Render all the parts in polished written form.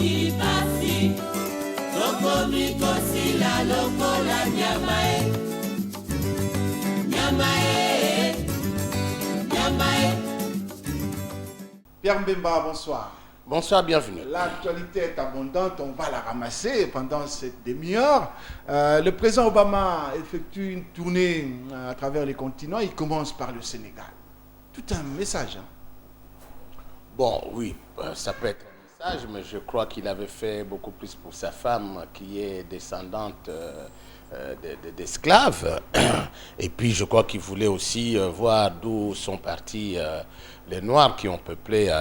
Ibasi, Tokomi Kosila Lokola Nyamae, Nyamae, Nyamae. Pierre Mbemba, bonsoir. Bonsoir, bienvenue. L'actualité est abondante, on va la ramasser pendant cette demi-heure. Le président Obama effectue une tournée à travers les continents. Il commence par le Sénégal. Tout un message. Hein? Bon, oui, ça peut être un message, mais je crois qu'il avait fait beaucoup plus pour sa femme qui est descendante d'esclaves. Et puis, je crois qu'il voulait aussi voir d'où sont partis les Noirs qui ont peuplé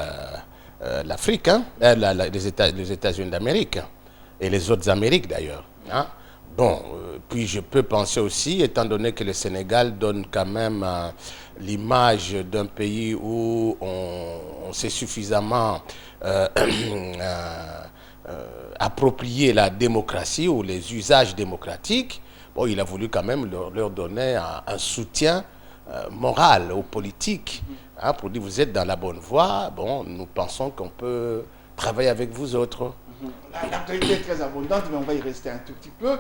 l'Afrique, hein? Les États-Unis d'Amérique et les autres Amériques d'ailleurs. Hein? Bon, puis je peux penser aussi, étant donné que le Sénégal donne quand même l'image d'un pays où on s'est suffisamment approprié la démocratie ou les usages démocratiques, bon, il a voulu quand même leur donner un soutien moral ou politique, hein, pour dire vous êtes dans la bonne voie, bon, nous pensons qu'on peut travailler avec vous autres. L'actualité est très abondante, mais on va y rester un tout petit peu.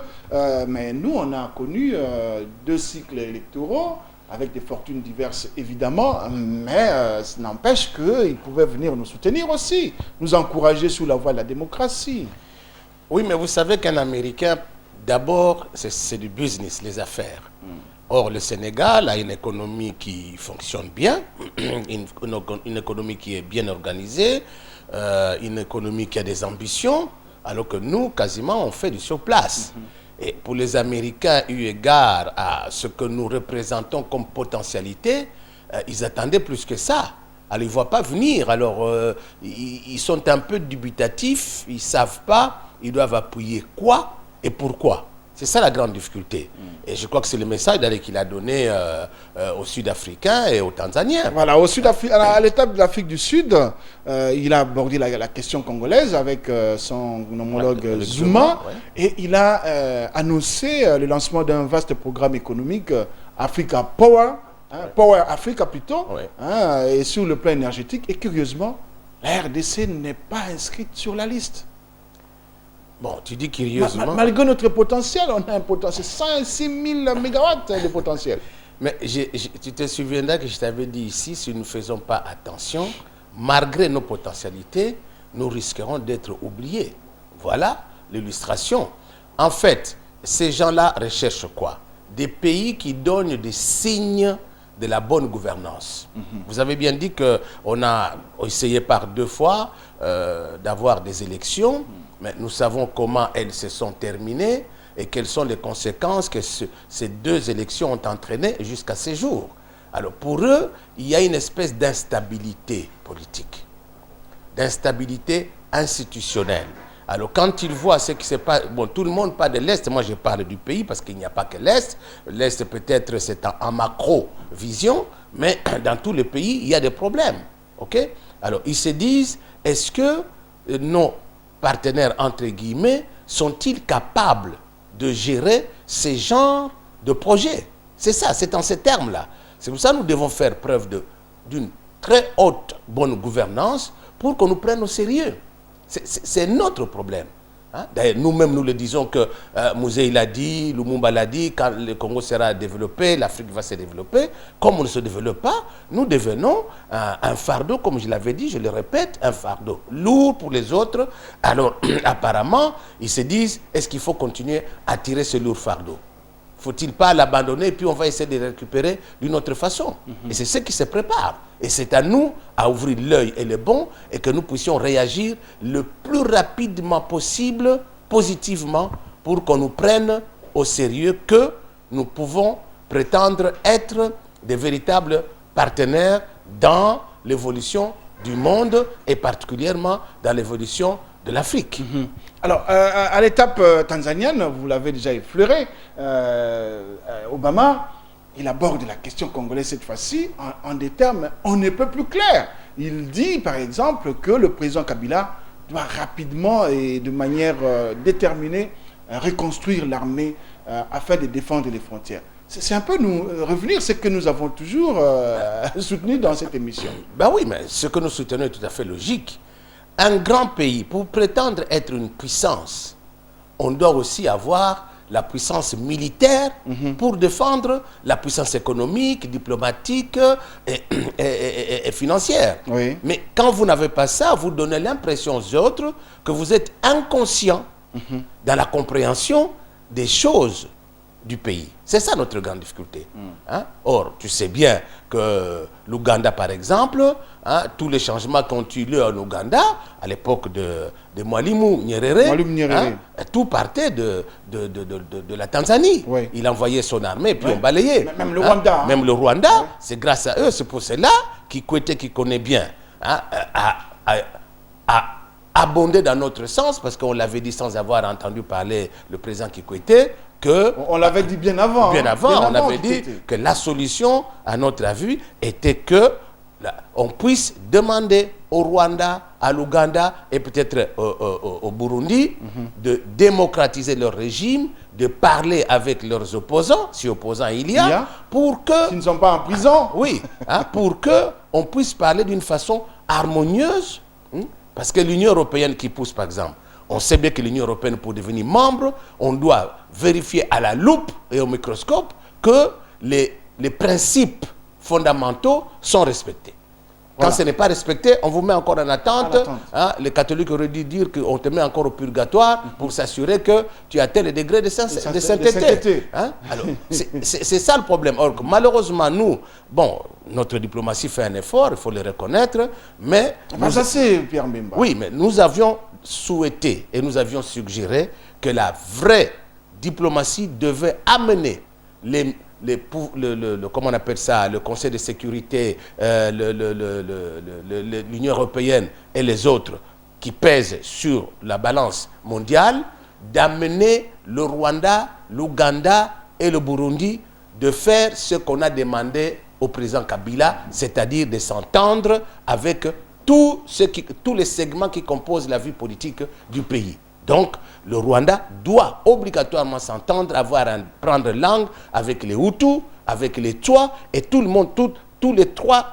Mais nous, on a connu 2 cycles électoraux avec des fortunes diverses, évidemment, mais ça n'empêche qu'ils pouvaient venir nous soutenir aussi, nous encourager sous la voie de la démocratie. Oui, mais vous savez qu'un Américain, d'abord, c'est du business, les affaires. Or, le Sénégal a une économie qui fonctionne bien, une économie qui est bien organisée, une économie qui a des ambitions, alors que nous, quasiment, on fait du surplace. Et pour les Américains, eu égard à ce que nous représentons comme potentialité, ils attendaient plus que ça. Alors, ils ne voient pas venir. Alors, ils sont un peu dubitatifs, ils ne savent pas, ils doivent appuyer quoi et pourquoi. C'est ça la grande difficulté. Et je crois que c'est le message qu'il a donné aux Sud-Africains et aux Tanzaniens. Voilà, à l'étape de l'Afrique du Sud, il a abordé la question congolaise avec son homologue Zuma. Ouais. Et il a annoncé le lancement d'un vaste programme économique, Africa Power, hein, ouais. Power Africa plutôt, ouais. Hein, et sur le plan énergétique. Et curieusement, la RDC n'est pas inscrite sur la liste. Bon, tu dis curieusement... Malgré notre potentiel, on a un potentiel, 106 000 mégawatts de potentiel. Mais tu te souviendras que je t'avais dit ici, si nous ne faisons pas attention, malgré nos potentialités, nous risquerons d'être oubliés. Voilà l'illustration. En fait, ces gens-là recherchent quoi? Des pays qui donnent des signes de la bonne gouvernance. Vous avez bien dit qu'on a essayé par 2 fois d'avoir des élections, mais nous savons comment elles se sont terminées et quelles sont les conséquences que ces 2 élections ont entraînées jusqu'à ces jours. Alors pour eux, il y a une espèce d'instabilité politique, d'instabilité institutionnelle. Alors quand ils voient ce qui se passe, bon, tout le monde parle de l'Est, moi je parle du pays parce qu'il n'y a pas que l'Est. L'Est peut-être c'est en macro-vision, mais dans tous les pays, il y a des problèmes. Okay? Alors ils se disent, est-ce que nos partenaires, entre guillemets, sont-ils capables de gérer ces genres de projets? C'est ça, c'est en ces termes-là. C'est pour ça que nous devons faire preuve d'une très haute bonne gouvernance pour qu'on nous prenne au sérieux. C'est notre problème. Hein? D'ailleurs, nous-mêmes, nous le disons que Mouzé l'a dit, Lumumba l'a dit, quand le Congo sera développé, l'Afrique va se développer. Comme on ne se développe pas, nous devenons un fardeau, comme je l'avais dit, je le répète, un fardeau lourd pour les autres. Alors, apparemment, ils se disent, est-ce qu'il faut continuer à tirer ce lourd fardeau? Faut-il pas l'abandonner et puis on va essayer de le récupérer d'une autre façon? Et c'est ce qui se prépare. Et c'est à nous à ouvrir l'œil et le bon et que nous puissions réagir le plus rapidement possible, positivement, pour qu'on nous prenne au sérieux, que nous pouvons prétendre être des véritables partenaires dans l'évolution du monde et particulièrement dans l'évolution de l'Afrique. Alors, à l'étape tanzanienne, vous l'avez déjà effleuré, Obama, il aborde la question congolaise cette fois-ci en des termes on ne peut plus clairs. Il dit, par exemple, que le président Kabila doit rapidement et de manière déterminée reconstruire l'armée afin de défendre les frontières. C'est un peu nous revenir ce que nous avons toujours soutenu dans cette émission. Ben oui, mais ce que nous soutenons est tout à fait logique. un grand pays, pour prétendre être une puissance, on doit aussi avoir la puissance militaire pour défendre la puissance économique, diplomatique et financière. Oui. Mais quand vous n'avez pas ça, vous donnez l'impression aux autres que vous êtes inconscient dans la compréhension des choses du pays. C'est ça notre grande difficulté. Hein? Or, tu sais bien que l'Ouganda, par exemple, hein, tous les changements qui ont eu lieu en Ouganda, à l'époque de Mwalimu Nyerere, hein, tout partait de la Tanzanie. Oui. Il envoyait son armée, puis on balayait. Même le Rwanda. Hein? Même le Rwanda, c'est grâce à eux, c'est pour cela Kikwete, qui connaît bien, hein, a abondé dans notre sens, parce qu'on l'avait dit sans avoir entendu parler le président Kikwete, que... On l'avait dit bien avant. Bien avant, on avait dit Kikwete. que la solution, à notre avis, était que on puisse demander au Rwanda, à l'Ouganda et peut-être au Burundi de démocratiser leur régime, de parler avec leurs opposants, si opposants il y a, pour que... Qui ne sont pas en prison. Oui, hein, pour qu'on puisse parler d'une façon harmonieuse, parce que l'Union européenne qui pousse, par exemple, on sait bien que l'Union européenne, pour devenir membre, on doit vérifier à la loupe et au microscope que les principes fondamentaux sont respectés. Quand ce n'est pas respecté, on vous met encore en attente. Hein, les catholiques auraient dû dire qu'on te met encore au purgatoire pour s'assurer que tu atteins le degré de sainteté. Hein? Alors, c'est ça le problème. Or, malheureusement, nous, bon, notre diplomatie fait un effort, il faut le reconnaître, mais... Ça, c'est Pierre Mbemba. Oui, mais nous avions souhaité et nous avions suggéré que la vraie diplomatie devait amener comment on appelle ça, le Conseil de sécurité, l'Union européenne et les autres qui pèsent sur la balance mondiale, d'amener le Rwanda, l'Ouganda et le Burundi de faire ce qu'on a demandé au président Kabila, c'est-à-dire de s'entendre avec tous les segments qui composent la vie politique du pays. Donc, le Rwanda doit obligatoirement s'entendre, prendre langue avec les Hutus, avec les Twa et tout le monde, tous les trois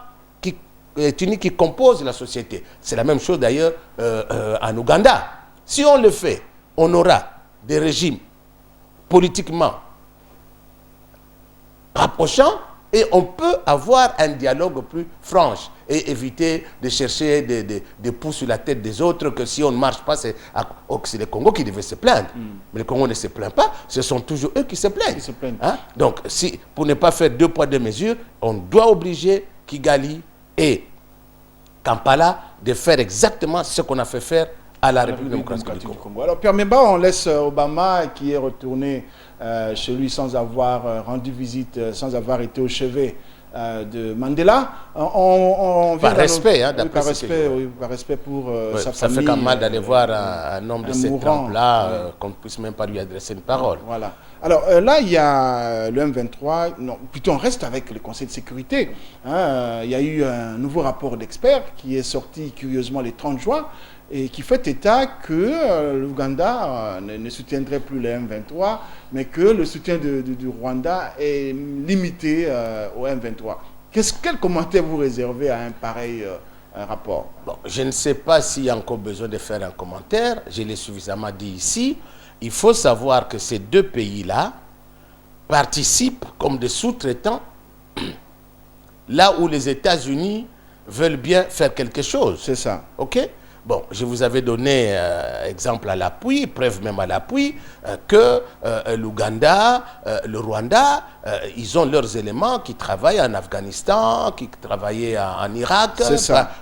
ethnies qui composent la société. C'est la même chose d'ailleurs en Ouganda. Si on le fait, on aura des régimes politiquement rapprochants et on peut avoir un dialogue plus franc et éviter de chercher des pouces sur la tête des autres, que si on ne marche pas, c'est le Congo qui devait se plaindre. Mais le Congo ne se plaint pas, ce sont toujours eux qui se plaignent. Hein? Donc, pour ne pas faire 2 poids 2 mesures, on doit obliger Kigali et Kampala de faire exactement ce qu'on a fait faire à la République démocratique du Congo. Alors, Pierre Mbemba, on laisse Obama qui est retourné chez lui sans avoir rendu visite, sans avoir été au chevet de Mandela. Par respect, hein, par respect pour sa famille. Ça fait quand même mal d'aller voir un homme de cette trempe-là, qu'on ne puisse même pas lui adresser une parole. Voilà. Alors là, il y a le M23, non, plutôt on reste avec le Conseil de sécurité. Hein, il y a eu un nouveau rapport d'experts qui est sorti curieusement le 30 juin, et qui fait état que l'Ouganda ne soutiendrait plus le M23, mais que le soutien du Rwanda est limité au M23. Quel commentaire vous réservez à un pareil rapport? Bon, je ne sais pas s'il y a encore besoin de faire un commentaire, je l'ai suffisamment dit ici. Il faut savoir que ces 2 pays-là participent comme des sous-traitants là où les États-Unis veulent bien faire quelque chose. C'est ça. OK? Bon, je vous avais donné exemple à l'appui, preuve même à l'appui, que l'Ouganda, le Rwanda, ils ont leurs éléments qui travaillent en Afghanistan, qui travaillaient en Irak.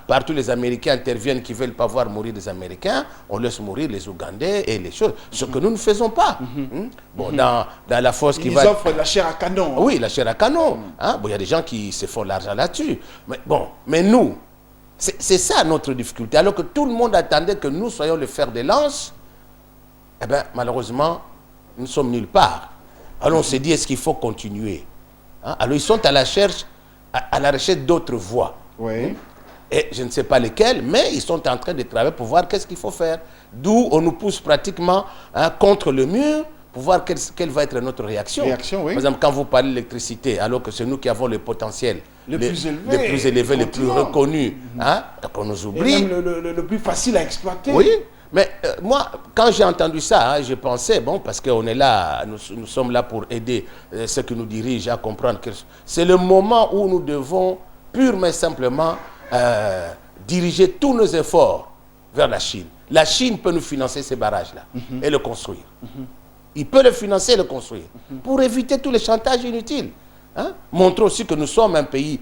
Partout les Américains interviennent, qui ne veulent pas voir mourir les Américains, on laisse mourir les Ougandais et les choses. Ce que nous ne faisons pas. Bon, dans la force qui va... Ils offrent la chair à canon. Oui, la chair à canon. Hein? Bon, y a des gens qui se font l'argent là-dessus. Mais nous... C'est ça notre difficulté. Alors que tout le monde attendait que nous soyons le fer de lance, eh bien, malheureusement, nous sommes nulle part. Alors on s'est dit, est-ce qu'il faut continuer? Hein? Alors ils sont à la recherche d'autres voies. Oui. Et je ne sais pas lesquelles, mais ils sont en train de travailler pour voir qu'est-ce qu'il faut faire. D'où on nous pousse pratiquement contre le mur pour voir quelle va être notre réaction. Oui. Par exemple, quand vous parlez d'électricité, alors que c'est nous qui avons le potentiel les plus élevés, les plus reconnus, hein, qu'on nous oublie. Et même le plus facile à exploiter. Oui, mais moi, quand j'ai entendu ça, hein, je pensais, bon, parce qu'on est là, nous sommes là pour aider ceux qui nous dirigent à comprendre que c'est le moment où nous devons purement et simplement diriger tous nos efforts vers la Chine. La Chine peut nous financer ces barrages-là et le construire. Il peut le financer et le construire pour éviter tous les chantages inutiles. Hein? Montrer aussi que nous sommes un pays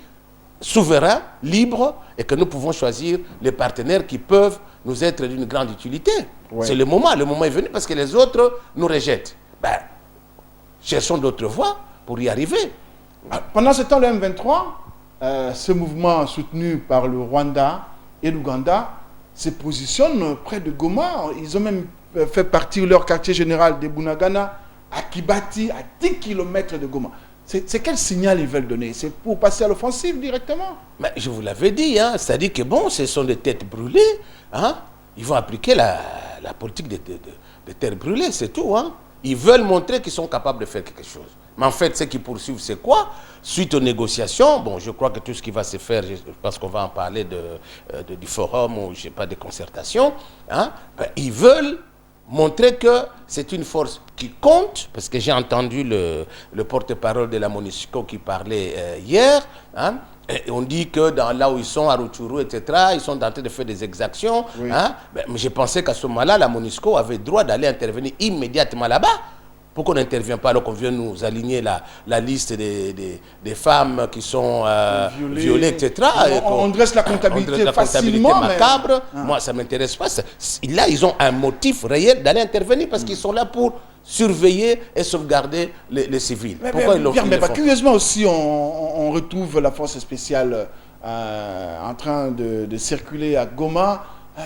souverain, libre, et que nous pouvons choisir les partenaires qui peuvent nous être d'une grande utilité. Ouais. C'est le moment est venu parce que les autres nous rejettent. Ben, cherchons d'autres voies pour y arriver. Pendant ce temps, le M23, ce mouvement soutenu par le Rwanda et l'Ouganda, se positionne près de Goma. Ils ont même fait partir leur quartier général de Bunagana à Kibati, à 10 km de Goma. C'est quel signal ils veulent donner? C'est pour passer à l'offensive directement? Mais je vous l'avais dit, hein, c'est-à-dire que bon, ce sont des têtes brûlées. Hein, ils vont appliquer la politique des têtes brûlées, c'est tout. Hein. Ils veulent montrer qu'ils sont capables de faire quelque chose. Mais en fait, ce qu'ils poursuivent, c'est quoi? Suite aux négociations, bon, je crois que tout ce qui va se faire, parce qu'on va en parler du forum ou je sais pas, des concertations, hein, ben, ils veulent montrer que c'est une force qui compte, parce que j'ai entendu le porte-parole de la MONUSCO qui parlait hier, hein, et on dit que là où ils sont, à Rutshuru, etc., ils sont en train de faire des exactions. Oui. Hein, mais je pensais qu'à ce moment-là, la MONUSCO avait le droit d'aller intervenir immédiatement là-bas. Pourquoi on n'intervient pas alors qu'on vient nous aligner la liste des femmes qui sont violées, etc. On dresse la comptabilité facilement. Macabre. Mais... Moi, ça ne m'intéresse pas. Là, ils ont un motif réel d'aller intervenir parce qu'ils sont là pour surveiller et sauvegarder les civils. Pourquoi ils l'ont fait? Curieusement aussi, on retrouve la force spéciale en train de circuler à Goma.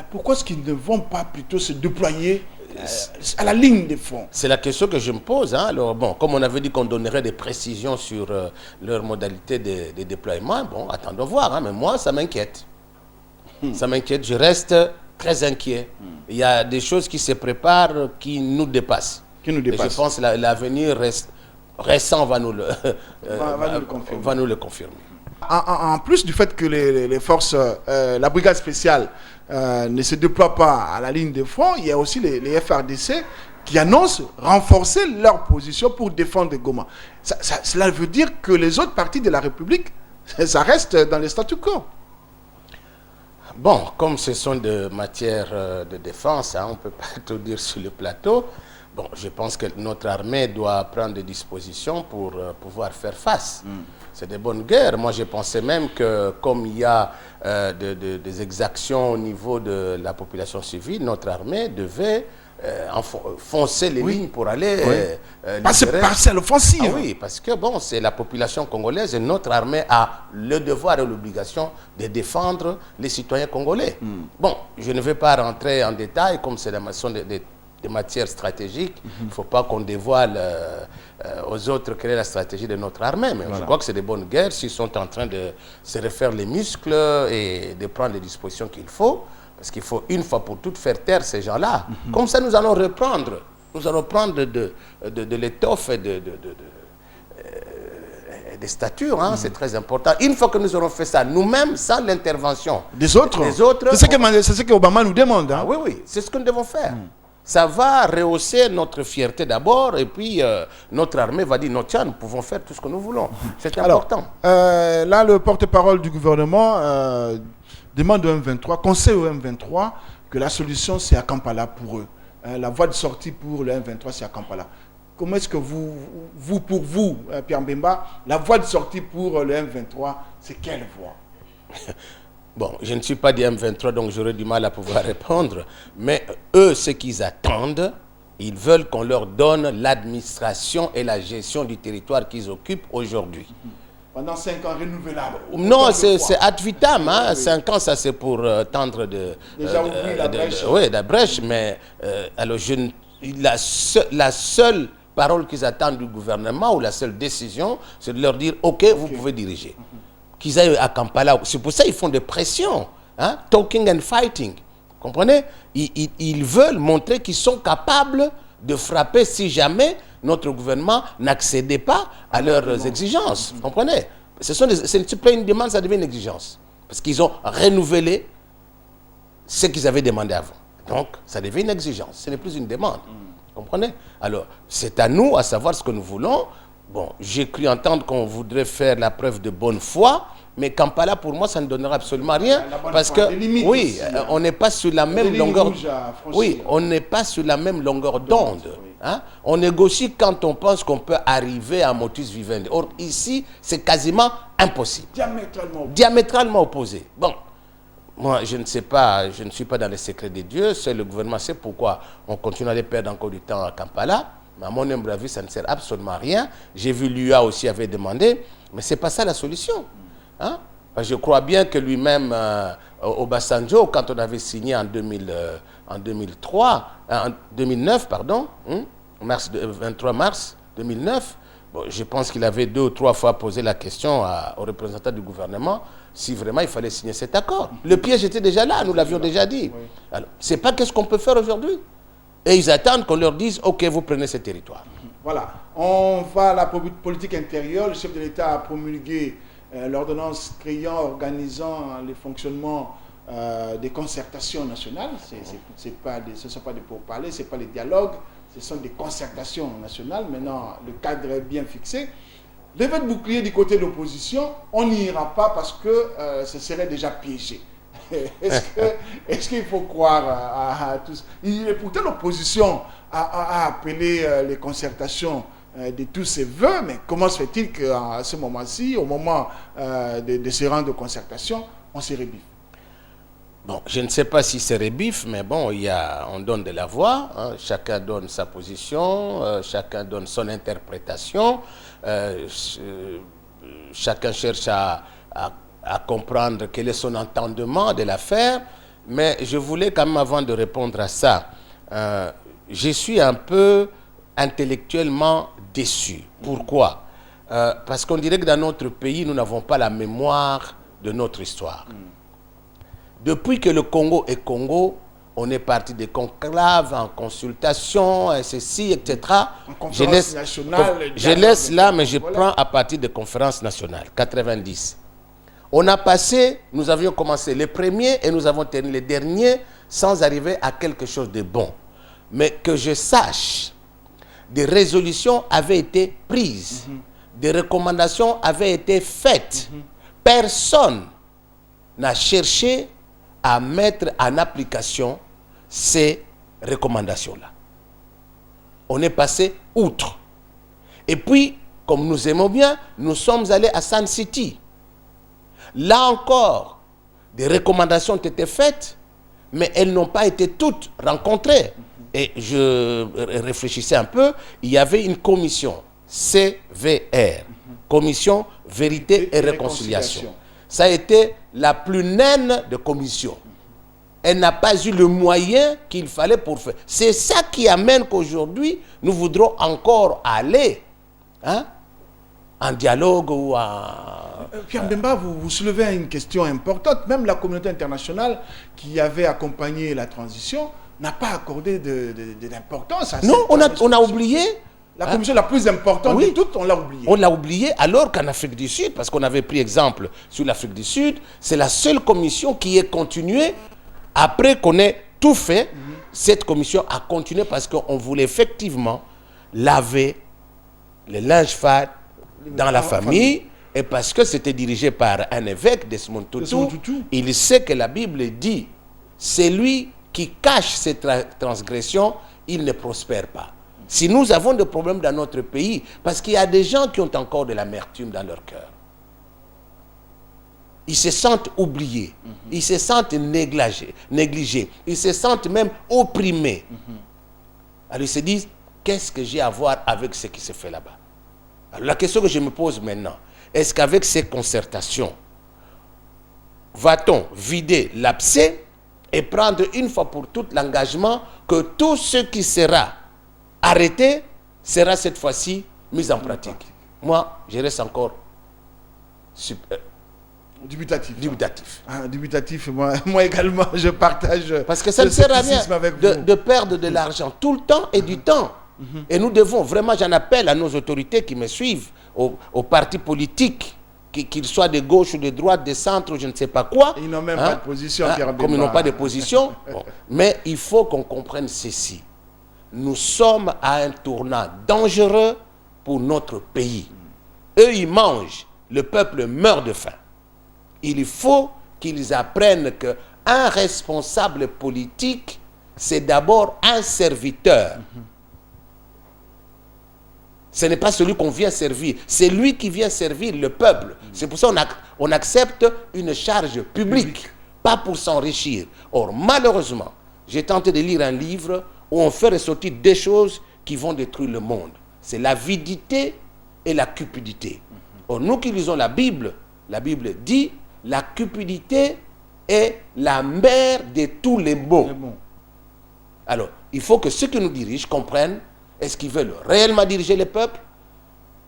Pourquoi est-ce qu'ils ne vont pas plutôt se déployer à la ligne de front? C'est la question que je me pose. Hein. Alors, bon, comme on avait dit qu'on donnerait des précisions sur leur modalité de déploiement, bon, attendons voir. Hein, mais moi, ça m'inquiète. Ça m'inquiète. Je reste très inquiet. Il y a des choses qui se préparent qui nous dépassent. Et je pense que l'avenir récent va nous le confirmer. En plus du fait que les forces, la brigade spéciale ne se déploie pas à la ligne de front, il y a aussi les FRDC qui annoncent renforcer leur position pour défendre Goma. Cela veut dire que les autres parties de la République, ça reste dans le statu quo. Bon, comme ce sont des matières de défense, hein, on ne peut pas tout dire sur le plateau. Bon, je pense que notre armée doit prendre des dispositions pour pouvoir faire face. C'est des bonnes guerres. Moi, je pensais même que comme il y a des exactions au niveau de la population civile, notre armée devait foncer les lignes pour aller... passer à l'offensive. Ah oui, parce que bon, c'est la population congolaise et notre armée a le devoir et l'obligation de défendre les citoyens congolais. Bon, je ne vais pas rentrer en détail, comme c'est la maçon des matières stratégiques, il ne faut pas qu'on dévoile aux autres quelle est la stratégie de notre armée. Mais je crois que c'est des bonnes guerres s'ils sont en train de se refaire les muscles et de prendre les dispositions qu'il faut. Parce qu'il faut une fois pour toutes faire taire ces gens-là. Comme ça, nous allons reprendre. Nous allons prendre de l'étoffe et des statures. Hein, c'est très important. Une fois que nous aurons fait ça, nous-mêmes, sans l'intervention des autres. C'est ce que Obama nous demande. Hein. Ah, oui, c'est ce que nous devons faire. Ça va rehausser notre fierté d'abord, et puis notre armée va dire, non, tiens, nous pouvons faire tout ce que nous voulons. C'est important. Là, le porte-parole du gouvernement demande au M23, conseille au M23 que la solution, c'est à Kampala pour eux. La voie de sortie pour le M23, c'est à Kampala. Comment est-ce que pour vous, Pierre Mbemba, la voie de sortie pour le M23, c'est quelle voie? Bon, je ne suis pas du M23, donc j'aurais du mal à pouvoir répondre. Mais eux, ce qu'ils attendent, ils veulent qu'on leur donne l'administration et la gestion du territoire qu'ils occupent aujourd'hui. Pendant 5 ans renouvelables. Non, c'est ad vitam. Hein. 5 ans, ça c'est pour tendre la brèche. Mais alors, la seule parole qu'ils attendent du gouvernement ou la seule décision, c'est de leur dire, OK, vous pouvez diriger. Qu'ils aillent à Kampala. C'est pour ça qu'ils font des pressions. Hein? Talking and fighting. Comprenez? Ils veulent montrer qu'ils sont capables de frapper si jamais notre gouvernement n'accédait pas à leurs exigences. Vous comprenez? Ce n'est pas une demande, ça devient une exigence. Parce qu'ils ont renouvelé ce qu'ils avaient demandé avant. Donc, ça devient une exigence. Ce n'est plus une demande. Vous comprenez? Alors, c'est à nous à savoir ce que nous voulons. Bon, j'ai cru entendre qu'on voudrait faire la preuve de bonne foi, mais Kampala, pour moi, ça ne donnera absolument rien. Parce que, oui, on n'est pas sur la même longueur. Oui, on n'est pas sur la même longueur d'onde. Hein? On négocie quand on pense qu'on peut arriver à motus vivendi. Or, ici, c'est quasiment impossible. Diamétralement opposé. Bon, moi, je ne sais pas, je ne suis pas dans les secrets de Dieu. Seul le gouvernement sait pourquoi on continue à aller perdre encore du temps à Kampala. Mais à mon humble avis, ça ne sert absolument à rien. J'ai vu l'UA aussi avait demandé, mais ce n'est pas ça la solution. Hein? Je crois bien que lui-même, Obasanjo, quand on avait signé en 2009, pardon, 23 mars 2009, bon, je pense qu'il avait 2 ou 3 fois posé la question aux représentants du gouvernement si vraiment il fallait signer cet accord. Le piège était déjà là, nous l'avions déjà dit. Alors, c'est pas qu'est-ce qu'on peut faire aujourd'hui. Et ils attendent qu'on leur dise, OK, vous prenez ce territoire. Voilà. On va à la politique intérieure. Le chef de l'État a promulgué l'ordonnance créant, organisant le fonctionnement des concertations nationales. Ce ne sont pas des pourparlers, ce ne sont pas des dialogues, ce sont des concertations nationales. Maintenant, le cadre est bien fixé. L'effet de bouclier du côté de l'opposition, on n'y ira pas parce que ce serait déjà piégé. Est-ce qu'il faut croire à tous? Et pourtant, l'opposition a appelé les concertations de tous ses voeux, mais comment se fait-il qu'à ce moment-ci, au moment de ces rangs de concertation, on se rebiffe? Bon, je ne sais pas si c'est rebiffe, mais bon, on donne de la voix, hein, chacun donne sa position, chacun donne son interprétation, chacun cherche à comprendre quel est son entendement de l'affaire, mais je voulais quand même, avant de répondre à ça, je suis un peu intellectuellement déçu. Pourquoi? Parce qu'on dirait que dans notre pays, nous n'avons pas la mémoire de notre histoire. Depuis que le Congo est Congo, on est parti des conclaves, en consultation, ceci, etc. Je laisse là, mais je prends à partir des conférences nationales, 90. On a passé, nous avions commencé les premiers et nous avons terminé les derniers sans arriver à quelque chose de bon. Mais que je sache, des résolutions avaient été prises, des recommandations avaient été faites. Personne n'a cherché à mettre en application ces recommandations-là. On est passé outre. Et puis, comme nous aimons bien, nous sommes allés à Sun City. Là encore, des recommandations ont été faites, mais elles n'ont pas été toutes rencontrées. Et je réfléchissais un peu, il y avait une commission, CVR, Commission Vérité et Réconciliation. Ça a été la plus naine de commissions. Elle n'a pas eu le moyen qu'il fallait pour faire. C'est ça qui amène qu'aujourd'hui, nous voudrons encore aller en dialogue ou en... Pierre Mbemba, vous soulevez une question importante. Même la communauté internationale qui avait accompagné la transition n'a pas accordé d'importance à ça. Non, on a oublié. La commission la plus importante de toutes, on l'a oubliée. On l'a oublié alors qu'en Afrique du Sud, parce qu'on avait pris exemple sur l'Afrique du Sud, c'est la seule commission qui est continuée après qu'on ait tout fait. Cette commission a continué parce qu'on voulait effectivement laver le linge fade dans la famille. Et parce que c'était dirigé par un évêque, Desmond Tutu, il sait que la Bible dit, c'est lui qui cache ses transgressions, il ne prospère pas. Si nous avons des problèmes dans notre pays, parce qu'il y a des gens qui ont encore de l'amertume dans leur cœur, ils se sentent oubliés, ils se sentent négligés, ils se sentent même opprimés. Alors ils se disent, qu'est-ce que j'ai à voir avec ce qui se fait là-bas? Alors la question que je me pose maintenant, est-ce qu'avec ces concertations, va-t-on vider l'abcès et prendre une fois pour toutes l'engagement que tout ce qui sera arrêté sera cette fois-ci mis en pratique? Moi, je reste encore dubitatif. Dubitatif. Moi également, je partage. Parce que ça ne sert à rien de perdre de l'argent tout le temps et du temps. Et nous devons vraiment, j'en appelle à nos autorités qui me suivent, aux partis politiques, qu'ils soient de gauche ou de droite, de centre, ou je ne sais pas quoi. Ils n'ont même pas de position, Pierre Bemba. Comme ils n'ont pas de position. Bon. Mais il faut qu'on comprenne ceci. Nous sommes à un tournant dangereux pour notre pays. Eux, ils mangent. Le peuple meurt de faim. Il faut qu'ils apprennent qu'un responsable politique, c'est d'abord un serviteur. Ce n'est pas celui qu'on vient servir, c'est lui qui vient servir le peuple. C'est pour ça qu'on accepte une charge publique, pas pour s'enrichir. Or, malheureusement, j'ai tenté de lire un livre où on fait ressortir des choses qui vont détruire le monde. C'est l'avidité et la cupidité. Or, nous qui lisons la Bible dit la cupidité est la mère de tous les maux. Alors, il faut que ceux qui nous dirigent comprennent, est-ce qu'ils veulent réellement diriger le peuple?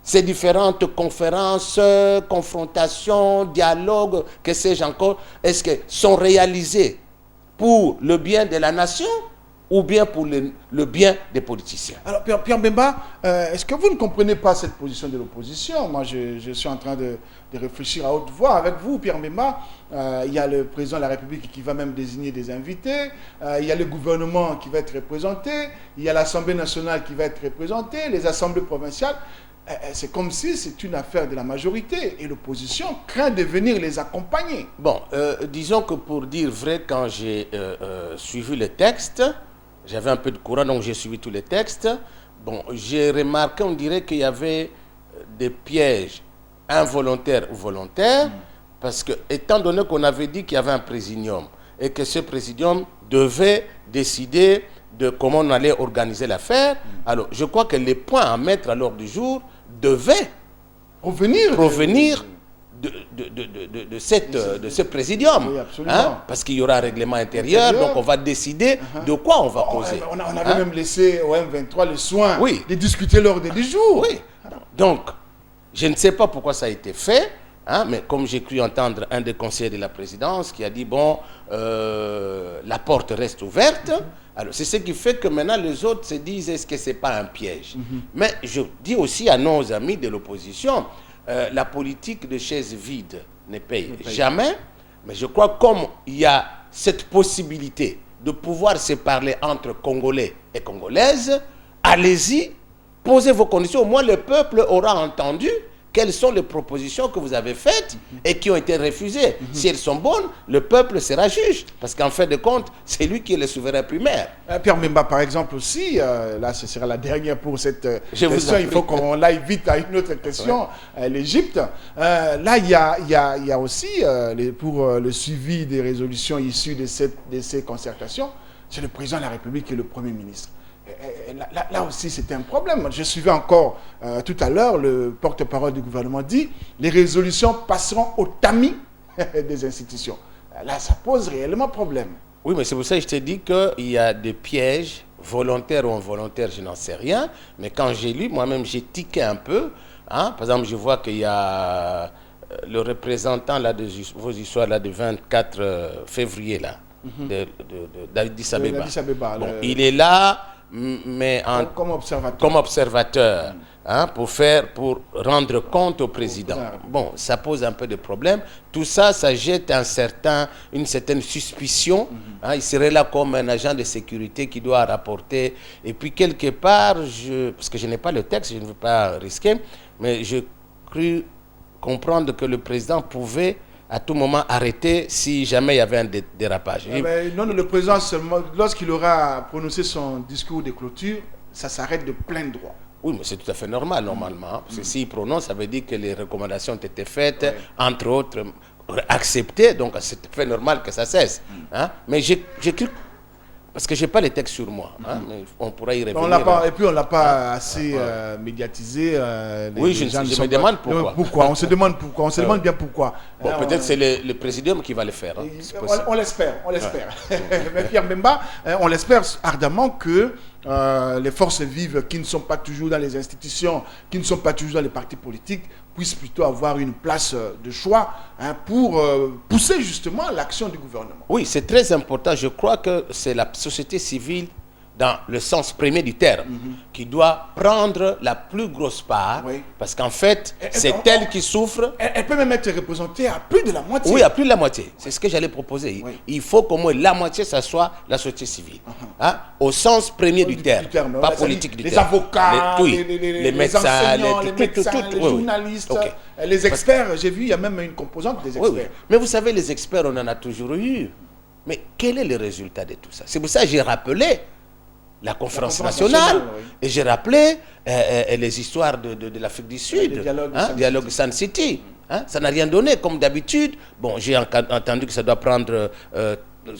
Ces différentes conférences, confrontations, dialogues, que sais-je encore, est-ce qu'elles sont réalisées pour le bien de la nation ou bien pour le bien des politiciens? Alors, Pierre Bemba, est-ce que vous ne comprenez pas cette position de l'opposition? Moi, je suis en train de réfléchir à haute voix avec vous, Pierre Bemba. Il y a le président de la République qui va même désigner des invités. Il y a le gouvernement qui va être représenté. Il y a l'Assemblée nationale qui va être représentée, les assemblées provinciales. C'est comme si c'est une affaire de la majorité et l'opposition craint de venir les accompagner. Bon, disons que pour dire vrai, quand j'ai suivi le texte, j'avais un peu de courant, donc j'ai suivi tous les textes. Bon, j'ai remarqué, on dirait qu'il y avait des pièges involontaires ou volontaires, parce que, étant donné qu'on avait dit qu'il y avait un présidium, et que ce présidium devait décider de comment on allait organiser l'affaire, alors je crois que les points à mettre à l'ordre du jour devaient provenir de ce présidium. Oui, absolument. Parce qu'il y aura un règlement intérieur, donc on va décider de quoi on va causer. On avait même laissé au M23 le soin de discuter l'ordre du jour. Oui. Donc, je ne sais pas pourquoi ça a été fait, mais comme j'ai cru entendre un des conseillers de la présidence qui a dit, bon, la porte reste ouverte. Alors, c'est ce qui fait que maintenant les autres se disent, est-ce que ce n'est pas un piège? Mais je dis aussi à nos amis de l'opposition, la politique de chaises vides ne paye jamais. Mais je crois comme il y a cette possibilité de pouvoir se parler entre Congolais et Congolaises, allez-y, posez vos conditions. Au moins le peuple aura entendu quelles sont les propositions que vous avez faites et qui ont été refusées. Si elles sont bonnes, le peuple sera juge. Parce qu'en fin de compte, c'est lui qui est le souverain primaire. Pierre Bemba, par exemple, aussi, là, ce sera la dernière pour cette question. Il faut qu'on aille vite à une autre question, l'Égypte. Là, il y a aussi, pour le suivi des résolutions issues de ces concertations, c'est le président de la République et le Premier ministre. Là aussi, c'était un problème. Je suivais encore tout à l'heure, le porte-parole du gouvernement dit les résolutions passeront au tamis des institutions. Là, ça pose réellement problème. Oui, mais c'est pour ça que je t'ai dit qu'il y a des pièges, volontaires ou involontaires, je n'en sais rien. Mais quand j'ai lu, moi-même, j'ai tiqué un peu. Par exemple, je vois qu'il y a le représentant là, de vos histoires là, du 24 février, là, d'Addis Abeba. Bon, il est là, mais comme observateur, pour rendre compte au président. Bon, ça pose un peu de problème. Tout ça, ça jette une certaine suspicion. Il serait là comme un agent de sécurité qui doit rapporter. Et puis, quelque part, parce que je n'ai pas le texte, je ne veux pas risquer, mais je crus comprendre que le président pouvait à tout moment arrêter si jamais il y avait un dérapage. Non, le président, seulement lorsqu'il aura prononcé son discours de clôture, ça s'arrête de plein droit. Oui, mais c'est tout à fait normal, normalement. Parce que s'il prononce, ça veut dire que les recommandations ont été faites, entre autres, acceptées. Donc, c'est tout à fait normal que ça cesse. Mais j'ai cru... Parce que je n'ai pas les textes sur moi. Mais on pourra y revenir. Et puis, on ne l'a pas assez médiatisé. Oui, je me demande pourquoi. On se demande pourquoi. On se demande bien pourquoi. Bon, peut-être c'est le présidium qui va le faire. On l'espère. Mais Pierre Bemba, on l'espère ardemment que les forces vives qui ne sont pas toujours dans les institutions, qui ne sont pas toujours dans les partis politiques, puissent plutôt avoir une place de choix pour pousser justement l'action du gouvernement. Oui, c'est très important. Je crois que c'est la société civile dans le sens premier du terme, qui doit prendre la plus grosse part, parce qu'en fait, c'est elle qui souffre. Elle peut même être représentée à plus de la moitié. Oui, à plus de la moitié. C'est ce que j'allais proposer. Il faut qu'au moins la moitié, ça soit la société civile. Au sens premier du terme, pas politique du terme. Les avocats, les médecins, les journalistes, les experts. J'ai vu, il y a même une composante des experts. Mais vous savez, les experts, on en a toujours eu. Mais quel est le résultat de tout ça? C'est pour ça que j'ai rappelé la conférence nationale et j'ai rappelé les histoires de l'Afrique du Sud, dialogue Sun City. Ça n'a rien donné, comme d'habitude. Bon, j'ai entendu que ça doit prendre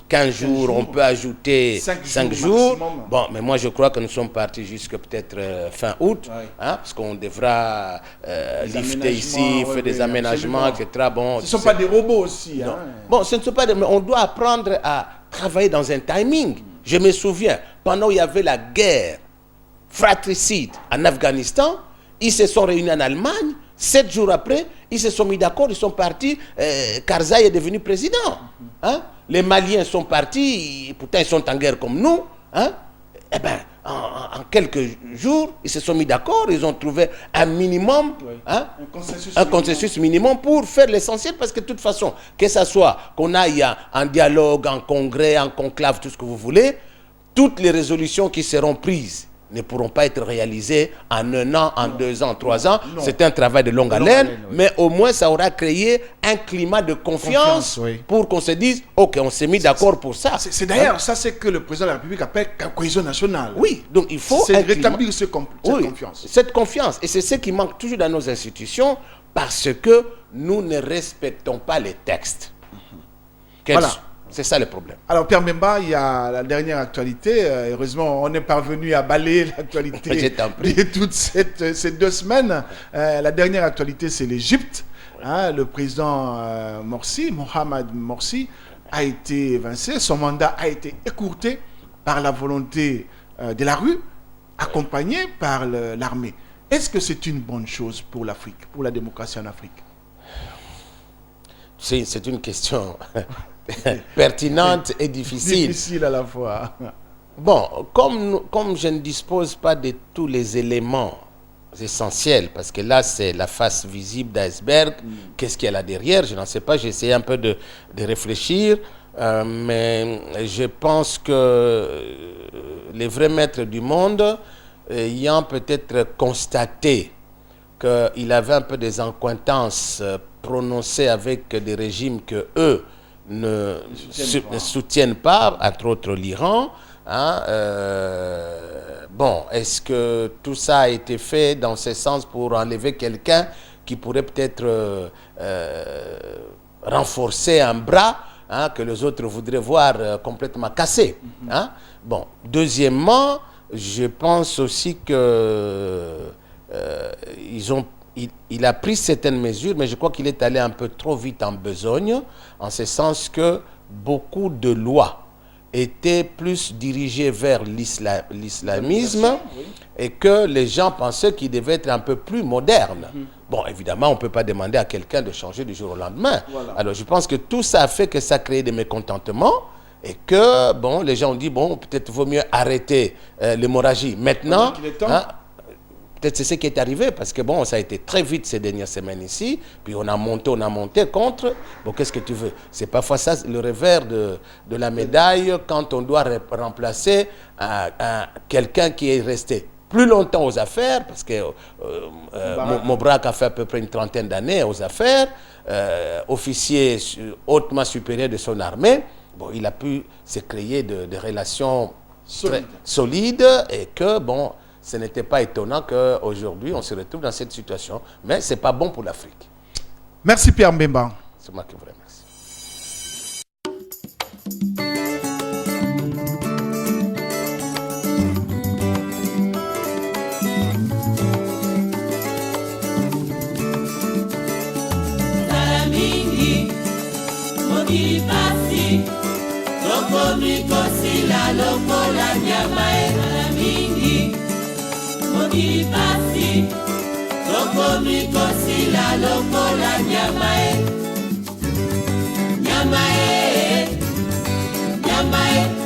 15 jours, on peut ajouter 5 jours. Bon, mais moi je crois que nous sommes partis jusqu'à peut-être fin août, parce qu'on devra lifter ici, faire des aménagements, etc. Bon, ce ne sont pas des robots aussi. Bon, ce ne sont pas des... Mais on doit apprendre à travailler dans un timing. Je me souviens, pendant qu'il y avait la guerre fratricide en Afghanistan, ils se sont réunis en Allemagne. 7 jours après, ils se sont mis d'accord, ils sont partis. Karzai est devenu président. Les Maliens sont partis, pourtant ils sont en guerre comme nous. Eh bien, en quelques jours, ils se sont mis d'accord, ils ont trouvé un minimum, un consensus minimum pour faire l'essentiel, parce que de toute façon, que ce soit qu'on aille en dialogue, en congrès, en conclave, tout ce que vous voulez, toutes les résolutions qui seront prises ne pourront pas être réalisées en 1 an, en 2 ans, en 3 ans. C'est un travail de longue haleine, mais au moins ça aura créé un climat de confiance pour qu'on se dise, ok, on s'est mis d'accord pour ça. C'est d'ailleurs ça, c'est que le président de la République appelle la cohésion nationale. Oui, donc il faut rétablir cette confiance. Cette confiance, et c'est ce qui manque toujours dans nos institutions, parce que nous ne respectons pas les textes. Voilà. C'est ça le problème. Alors, Pierre Mbemba, il y a la dernière actualité. Heureusement, on est parvenu à balayer l'actualité de toutes ces 2 semaines. La dernière actualité, c'est l'Égypte. Le président Mohamed Morsi, a été évincé. Son mandat a été écourté par la volonté de la rue, accompagné par l'armée. Est-ce que c'est une bonne chose pour l'Afrique, pour la démocratie en Afrique? C'est une question pertinente et difficile. Difficile à la fois. Bon, comme je ne dispose pas de tous les éléments essentiels, parce que là, c'est la face visible d'iceberg, qu'est-ce qu'il y a là derrière, je n'en sais pas, j'ai essayé un peu de réfléchir, mais je pense que les vrais maîtres du monde, ayant peut-être constaté qu'il avait un peu des accointances prononcées avec des régimes que eux ne soutiennent pas, entre autres l'Iran. Bon, est-ce que tout ça a été fait dans ce sens pour enlever quelqu'un qui pourrait peut-être renforcer un bras que les autres voudraient voir complètement cassé? Bon, deuxièmement, je pense aussi que il a pris certaines mesures, mais je crois qu'il est allé un peu trop vite en besogne, en ce sens que beaucoup de lois étaient plus dirigées vers l'islamisme et que les gens pensaient qu'il devait être un peu plus moderne. Bon, évidemment, on ne peut pas demander à quelqu'un de changer du jour au lendemain. Alors, je pense que tout ça a fait que ça a créé des mécontentements et que, bon, les gens ont dit, bon, peut-être vaut mieux arrêter l'hémorragie maintenant. Peut-être c'est ce qui est arrivé, parce que bon, ça a été très vite ces dernières semaines ici, puis on a monté contre. Bon, qu'est-ce que tu veux? C'est parfois ça le revers de la médaille, quand on doit remplacer quelqu'un qui est resté plus longtemps aux affaires, parce que Moubarak a fait à peu près une 30aine d'années aux affaires, officier hautement supérieur de son armée. Bon, il a pu se créer des relations solides et que, bon, ce n'était pas étonnant qu'aujourd'hui, on se retrouve dans cette situation. Mais ce n'est pas bon pour l'Afrique. Merci Pierre Mbemba. C'est moi qui vous remercie. Mokili pasi, tokomi kosila lokola nyama e, nyama e, nyama e.